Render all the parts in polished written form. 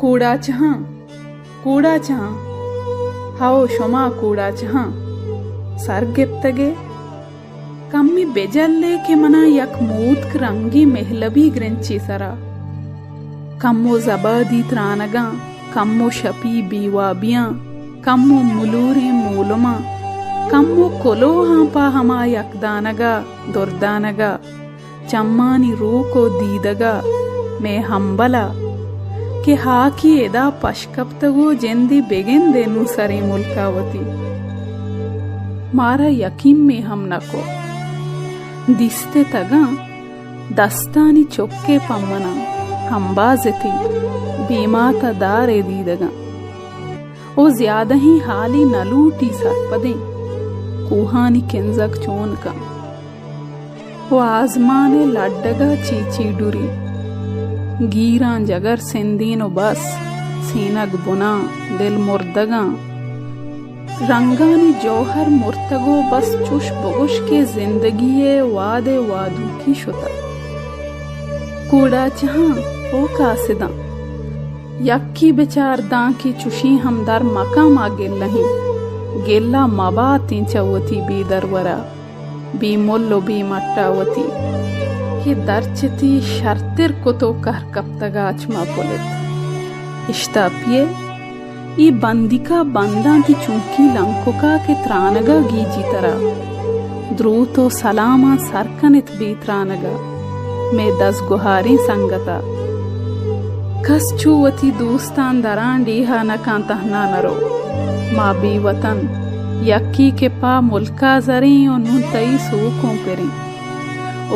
कूड़ा जहां कूड़ा जहां हाओ शोमा कूड़ा जहां सरगेप्तगे कम्मी बेजल्ले के मना यक मूत रंगी मेहलबी ग्रेंची सरा कम्मो जबादी त्रानगा कम्मो शपी बीवाबियां कम्मो मुलूरे मूलमा कम्मो कोलो हांपा हमा यकदानगा दुर्दानगा चम्मानी रूको दीदगा में हंबला के हाकी एदा पशकप्तगो जेंदी बेगेन देनु सरे मुल्कावती मारा यकीन में हम नको दिस्ते तगा दस्तानी चोक्के पम्मना हंबाजती बीमाता दारे दीदगा ओ ज्यादा ही हाली नलूटी सरपदे कुहानी केंजक चोन का वो आजमाने लड्डगा चीची डुरी गीरां जगर सिंदीनो बस सीनग बुना दिल मुर्दगा रंगानी जौहर मुर्तगो बस चुश बगुश के जिंदगी वादे वादू की शुता कूड़ा जहां ओ कासिदा यक्की बेचार दां की चुशी हमदर मकामा गिल्लही गिल्ला मबा तींचवती बी दरवरा बी मुल्लो बी मट्टावती कि दर्चती शर्तिर को तो कह कब तगाचमा पुलित इश्तापिये ई बंदिका बंदा की चुंकी लंकोका के त्रानगा गीजी तरह द्रू तो सलामा सरकनित बी त्रानगा में दस गुहारी संगता कस चूवती दोस्तान दरान डीहा नकां तहना नरो माँ बी वतन यक्की के पा मुल्का जरी और नुन तई सूकों पेरी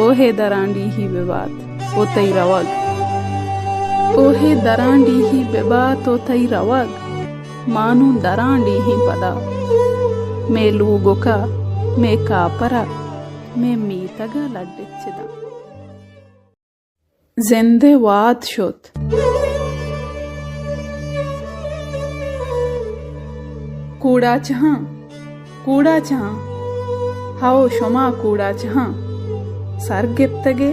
ओहे दरांडी ही विवाद ओ तई रवग ओहे दरांडी ही विवाद ओ तई रवग मानू दरांडी ही पदा मैं लूगो का मैं कापरा मैं मीतगा लड्डिच्छिदा जिंदे वाद शुद कूड़ा जहां हाओ शोमा कूड़ा जहां सरगेप्तगे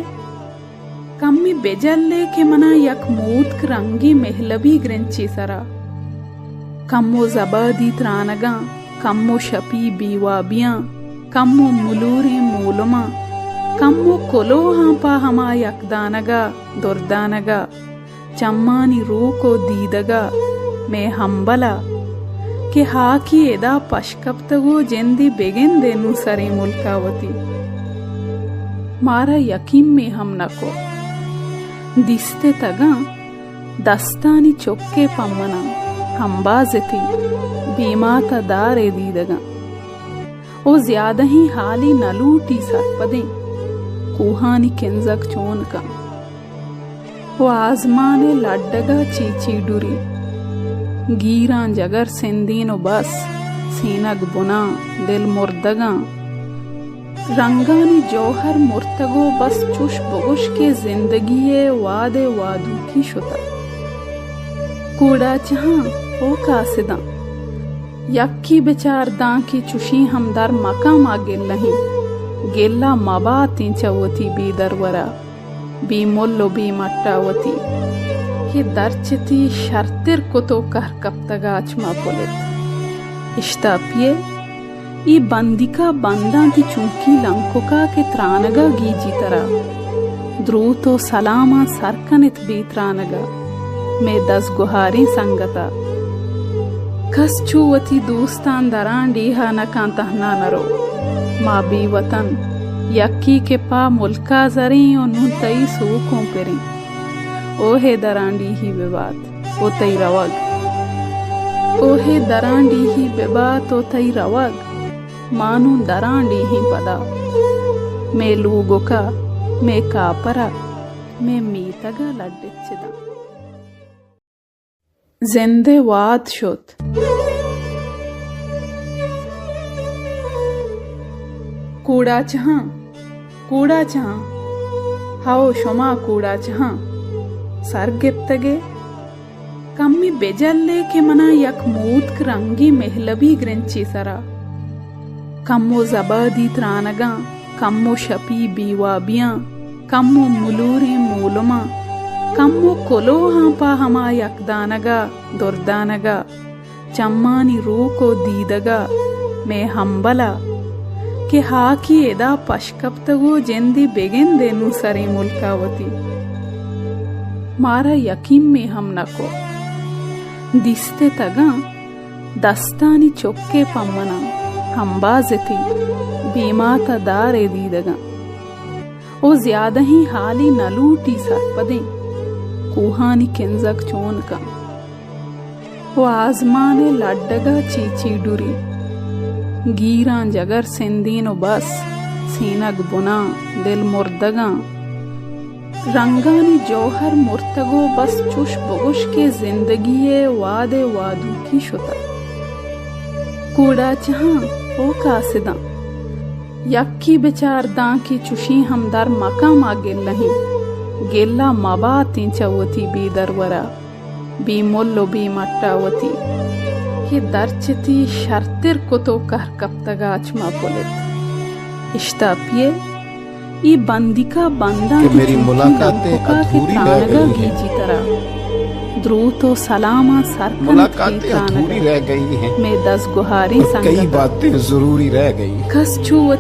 कम्मी बेजल्ले के मना यक मूत रंगी मेहलबी ग्रेंची सरा कम्मो जबादी त्रानगा कम्मो शपी बीवाबियां कम्मो मुलूरे मूलमा कम्मो कोलो हांपा हमा यकदानगा दुर्दानगा चम्मानी रूको दीदगा में हंबला के हाकी एदा पशकप्तगो जेंदी बेगेन देनु सरे मुल्कावती मारा यकीन में हम नको दिस्ते तगा दस्तानी चोक्के पम्मना हंबाजती बीमाता दारे दीदगा ओ ज्यादा ही हाली नलूटी सरपदे कुहानी केंजक चोन का वो आजमाने लड्डगा चीची डुरी गीरां जगर सिंदीनो बस सीनग बुना दिल मुर्दगा रंगानी जौहर मुर्तगो बस चुश बगुश के जिंदगी वादे वादू की शुता कूड़ा जहां ओ कासिदा यक्की बेचार दां की चुशी हमदर मकामा गिल्लही गिल्ला मबा तींचवती बी दरवरा बी मुल्लो बी मट्टावती कि दर्चती शर्तिर को तो कह कब तगाचमा पुलित इश्तापिये ई बंदिका बंदा की चुंकी लंकोका के त्रानगा गीजी तरह द्रू तो सलामा सरकनित बी त्रानगा में दस गुहारी संगता कस चूवती दोस्तान दरान डीहा नकां तहना नरो माँ बी वतन यक्की के पा मुल्का जरी और नुन तई सूकों पेरी ओहे दरांडी ही विवाद ओ तई रवग ओहे दरांडी ही विवाद ओ तई रवग मानू दरांडी ही पदा मैं लूगो का मैं कापरा मैं मीतगा लड्डिच्छिदा जिंदे वाद शुद कूड़ा जहां हाओ शोमा कूड़ा जहां सरगेप्तगे कम्मी बेजल्ले के मना यक मूत रंगी मेहलबी ग्रेंची सरा कम्मो जबादी त्रानगा कम्मो शपी बीवाबियां कम्मो मुलूरे मूलमा कम्मो कोलो हांपा हमा यकदानगा दुर्दानगा चम्मानी रूको दीदगा मैं हंबला के हाकी एदा पशकप्तगो जेंदी बेगेन देनु सरे मुल्कावती मारा यकीन में हम नको दिस्ते तगा दस्तानी चोक्के पम्मना हंबाजती बीमाता दारे दीदगा ओ ज्यादा ही हाली नलूटी सरपदे कुहानी केंजक चोन का वो आजमाने लड्डगा चीची डुरी गीरां जगर सेंदीनो बस सीनग बुना दिल मुर्दगा रंगानी जौहर मुर्तगो बस चुश बगुश के जिंदगी वादे वादू की शुता कूड़ा जहां ओ कासिदा यक्की बेचार दां की चुशी हमदार मकाम आ गेल्ला मबा तींचवती बी दरवरा बी मोल्लो बी मट्टावती ये दर्चती शर्तिर को तो कह कप्तगाच मा पोलित इश्तापिये ये बंदिका बंदा कि मेरी मुलाकातें अधूरी रह गई हैं। द्रूतो सलामा सर मुलाकातें अधूरी रह गई हैं। मैं 10 गुहारी कई बातें जरूरी रह गई। कस छुवत